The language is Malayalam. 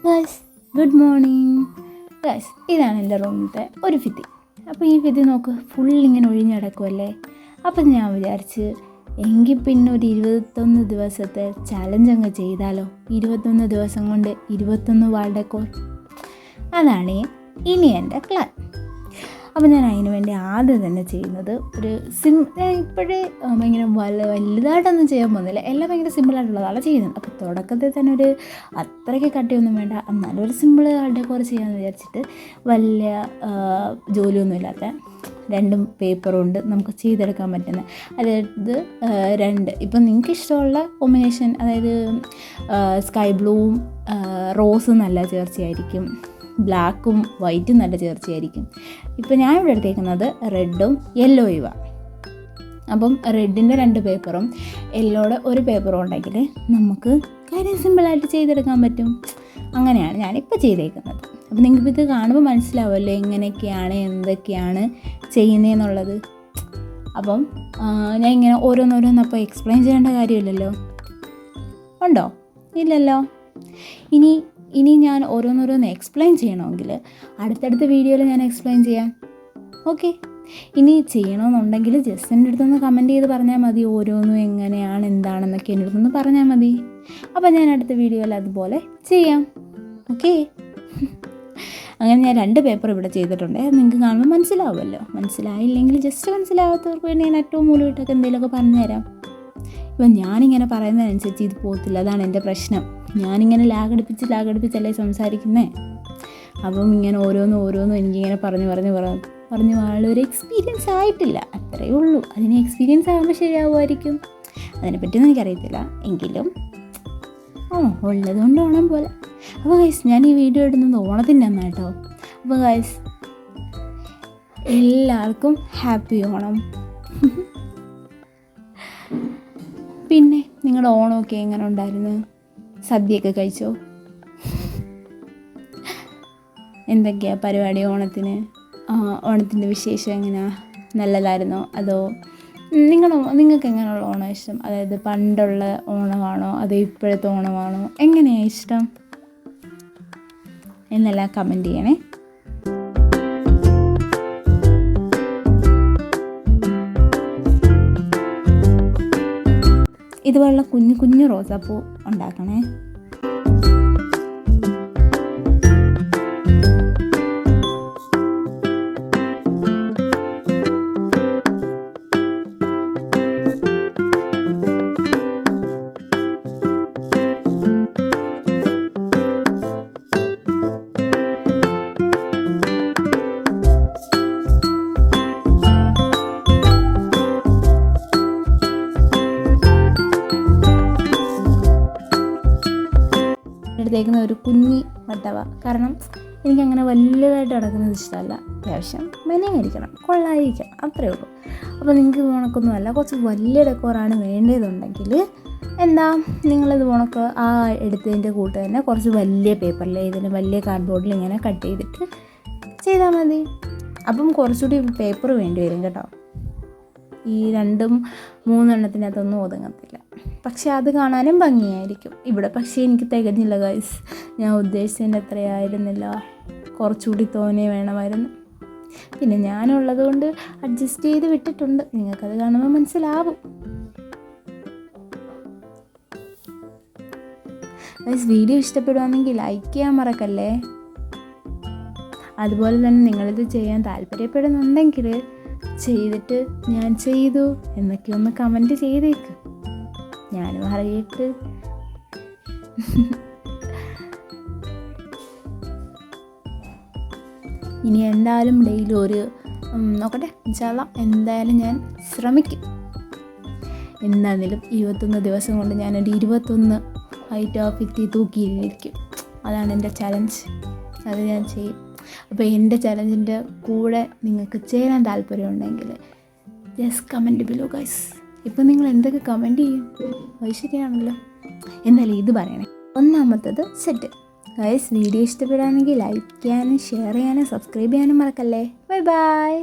Guys good morning. ഗൈസ് ഇതാണ് എൻ്റെ റൂമിലത്തെ ഒരു ഭിത്തി. അപ്പോൾ ഈ ഭിത്തി നോക്ക്, ഫുൾ ഇങ്ങനെ ഒഴിഞ്ഞടക്കുമല്ലേ. അപ്പം ഞാൻ വിചാരിച്ച് എങ്കിൽ പിന്നെ ഒരു 21 ദിവസത്തെ ചലഞ്ച് അങ്ങ് ചെയ്താലോ. 21 ദിവസം കൊണ്ട് 21 വാൾ ഡെക്കോർ. അതാണ് ഇനി എൻ്റെ പ്ലാൻ. അപ്പോൾ ഞാൻ അതിന് വേണ്ടി ആദ്യം തന്നെ ചെയ്യുന്നത് ഞാൻ ഇപ്പോഴേ ഭയങ്കര വലുതായിട്ടൊന്നും ചെയ്യാൻ പോകുന്നില്ല, എല്ലാം ഭയങ്കര സിമ്പിളായിട്ടുള്ളതാണ് ചെയ്യുന്നത്. അപ്പോൾ തുടക്കത്തിൽ തന്നെ ഒരു അത്രയ്ക്ക് കട്ടിയൊന്നും വേണ്ട, എന്നാലും ഒരു സിമ്പിൾ ഡെക്കോർ ചെയ്യാമെന്ന് വിചാരിച്ചിട്ട് വലിയ ജോലിയൊന്നും ഇല്ലാത്ത 2 പേപ്പറുണ്ട് നമുക്ക് ചെയ്തെടുക്കാൻ പറ്റുന്നത്. അതായത് 2 ഇപ്പം നിങ്ങൾക്ക് ഇഷ്ടമുള്ള കോമ്പിനേഷൻ, അതായത് സ്കൈ ബ്ലൂവും റോസും നല്ല ചേർച്ചയായിരിക്കും, ബ്ലാക്കും വൈറ്റും നല്ല ചേർച്ചയായിരിക്കും. ഇപ്പോൾ ഞാൻ ഇവിടെ എടുത്തേക്കുന്നത് റെഡും യെല്ലോയുമാണ്. അപ്പം റെഡിൻ്റെ 2 പേപ്പറും യെല്ലോയുടെ 1 പേപ്പറും ഉണ്ടെങ്കിൽ നമുക്ക് കാര്യം സിമ്പിളായിട്ട് ചെയ്തെടുക്കാൻ പറ്റും. അങ്ങനെയാണ് ഞാനിപ്പോൾ ചെയ്തേക്കുന്നത്. അപ്പോൾ നിങ്ങൾക്കിത് കാണുമ്പോൾ മനസ്സിലാവുമല്ലോ എങ്ങനെയൊക്കെയാണ് എന്തൊക്കെയാണ് ചെയ്യുന്നതെന്നുള്ളത്. അപ്പം ഞാൻ ഇങ്ങനെ ഓരോന്നോരോന്നപ്പോൾ എക്സ്പ്ലെയിൻ ചെയ്യേണ്ട കാര്യമില്ലല്ലോ. ഉണ്ടോ? ഇല്ലല്ലോ. ഇനി ഞാൻ ഓരോന്നോരോന്ന് എക്സ്പ്ലെയിൻ ചെയ്യണമെങ്കിൽ അടുത്തടുത്ത വീഡിയോയിൽ ഞാൻ എക്സ്പ്ലെയിൻ ചെയ്യാം. ഓക്കെ, ഇനി ചെയ്യണമെന്നുണ്ടെങ്കിൽ ജസ്റ്റ് എൻ്റെ അടുത്തൊന്ന് കമൻറ്റ് ചെയ്ത് പറഞ്ഞാൽ മതി. ഓരോന്നും എങ്ങനെയാണ് എന്താണെന്നൊക്കെ എൻ്റെ അടുത്തൊന്ന് പറഞ്ഞാൽ മതി. അപ്പോൾ ഞാൻ അടുത്ത വീഡിയോയിൽ അതുപോലെ ചെയ്യാം. ഓക്കെ, അങ്ങനെ ഞാൻ 2 പേപ്പർ ഇവിടെ ചെയ്തിട്ടുണ്ട്. നിങ്ങൾക്ക് കാണുമ്പോൾ മനസ്സിലാവുമല്ലോ. മനസ്സിലായില്ലെങ്കിൽ ജസ്റ്റ് മനസ്സിലാവാത്തവർക്ക് വേണ്ടി ഞാൻ ഏറ്റവും മൂലമായിട്ടൊക്കെ എന്തെങ്കിലുമൊക്കെ പറഞ്ഞുതരാം. ഇപ്പം ഞാനിങ്ങനെ പറയുന്നതിനനുസരിച്ച് ഇത് പോകത്തില്ല, അതാണ് എൻ്റെ പ്രശ്നം. ഞാനിങ്ങനെ ലാഗടിപ്പിച്ചല്ലേ സംസാരിക്കുന്നേ. അപ്പം ഇങ്ങനെ ഓരോന്നും എനിക്കിങ്ങനെ പറഞ്ഞ് വളരെ എക്സ്പീരിയൻസ് ആയിട്ടില്ല, അത്രയേ ഉള്ളൂ. അതിന് എക്സ്പീരിയൻസ് ആകുമ്പോൾ ശരിയാവുമായിരിക്കും, അതിനെപ്പറ്റിയൊന്നും എനിക്കറിയത്തില്ല. എങ്കിലും ഉള്ളത് കൊണ്ട് ഓണം പോലെ. അപ്പോൾ ഗൈസ്, ഞാൻ ഈ വീഡിയോ ഇടുന്നത് ഓണത്തിൻ്റെ അന്നാണ് കേട്ടോ. അപ്പോൾ ഗൈസ് എല്ലാവർക്കും ഹാപ്പി ഓണം. പിന്നെ നിങ്ങളുടെ ഓണമൊക്കെ എങ്ങനെ ഉണ്ടായിരുന്നു? സദ്യയൊക്കെ കഴിച്ചോ? എന്തൊക്കെയാണ് പരിപാടി ഓണത്തിന്? ഓണത്തിൻ്റെ വിശേഷം എങ്ങനെയാണ്? നല്ലതായിരുന്നോ? അതോ നിങ്ങൾക്ക് എങ്ങനെയുള്ള ഓണം ഇഷ്ടം? അതായത് പണ്ടുള്ള ഓണമാണോ അതോ ഇപ്പോഴത്തെ ഓണമാണോ? എങ്ങനെയാണ് ഇഷ്ടം എന്നെല്ലാം കമൻറ്റ് ചെയ്യണേ. ഇതുപോലുള്ള കുഞ്ഞു റോസാപ്പൂ ഉണ്ടാക്കണേ. എടുത്തേക്കുന്ന ഒരു കുഞ്ഞി വട്ടവ, കാരണം എനിക്കങ്ങനെ വലുതായിട്ട് കിടക്കുന്നത് ഇഷ്ടമല്ല. അത്യാവശ്യം മെനയായിരിക്കണം, കൊള്ളായിരിക്കണം, അത്രയേ ഉള്ളൂ. അപ്പോൾ നിങ്ങൾക്ക് കണക്കൊന്നുമല്ല, കുറച്ച് വലിയ ഡെക്കോറാണ് വേണ്ടതെന്നുണ്ടെങ്കിൽ നിങ്ങളിത് കണക്ക് ആ എടുത്തതിൻ്റെ കൂട്ട് തന്നെ കുറച്ച് വലിയ പേപ്പറിൽ ഇതിന് വലിയ കാർഡ്ബോർഡിൽ ഇങ്ങനെ കട്ട് ചെയ്തിട്ട് ചെയ്താൽ മതി. അപ്പം കുറച്ചുകൂടി പേപ്പർ വേണ്ടി വരും കേട്ടോ. ഈ 2-3 എണ്ണത്തിനകത്തൊന്നും ഒതുങ്ങത്തില്ല, പക്ഷെ അത് കാണാനും ഭംഗിയായിരിക്കും. ഇവിടെ പക്ഷേ എനിക്ക് തികഞ്ഞില്ല ഗൈസ്, ഞാൻ ഉദ്ദേശിച്ചതിൻ്റെ അത്രയായിരുന്നില്ല, കുറച്ചുകൂടി തോനെ വേണമായിരുന്നു. പിന്നെ ഞാനുള്ളത് കൊണ്ട് അഡ്ജസ്റ്റ് ചെയ്ത് വിട്ടിട്ടുണ്ട്, നിങ്ങൾക്കത് കാണുമ്പോൾ മനസ്സിലാവും. ഗൈസ്, വീഡിയോ ഇഷ്ടപ്പെടുവാണെങ്കിൽ ലൈക്ക് ചെയ്യാൻ മറക്കല്ലേ. അതുപോലെ തന്നെ നിങ്ങളിത് ചെയ്യാൻ താല്പര്യപ്പെടുന്നുണ്ടെങ്കിൽ ചെയ്തിട്ട് ഞാൻ ചെയ്തു എന്നൊക്കെ ഒന്ന് കമൻറ്റ് ചെയ്തേക്ക്, ഞാനും അറിയിട്ട്. ഇനി എന്തായാലും ഡെയിലി നോക്കട്ടെ, ഇൻഷാല്ലാ എന്തായാലും ഞാൻ ശ്രമിക്കും. എന്താണെങ്കിലും 21 ദിവസം കൊണ്ട് ഞാനൊരു 21 ഹൈറ്റ് ഓഫ് ഭിത്തി തൂക്കിയിരിക്കും. അതാണ് എൻ്റെ ചലഞ്ച്, അത് ഞാൻ ചെയ്യും. അപ്പോൾ എൻ്റെ ചലഞ്ചിൻ്റെ കൂടെ നിങ്ങൾക്ക് ചേരാൻ താല്പര്യമുണ്ടെങ്കിൽ ജസ്റ്റ് കമൻറ്റ് ബിലോ ഗൈസ്. ഇപ്പം നിങ്ങൾ എന്തൊക്കെ കമൻറ്റ് ചെയ്യും? അത് ശരിയാണല്ലോ. എന്തായാലും ഇത് പറയണേ. ഒന്നാമത്തത് സെറ്റ് ഗൈസ്. വീഡിയോ ഇഷ്ടപ്പെടുകയാണെങ്കിൽ ലൈക്ക് ചെയ്യാനും ഷെയർ ചെയ്യാനും സബ്സ്ക്രൈബ് ചെയ്യാനും മറക്കല്ലേ. Bye bye.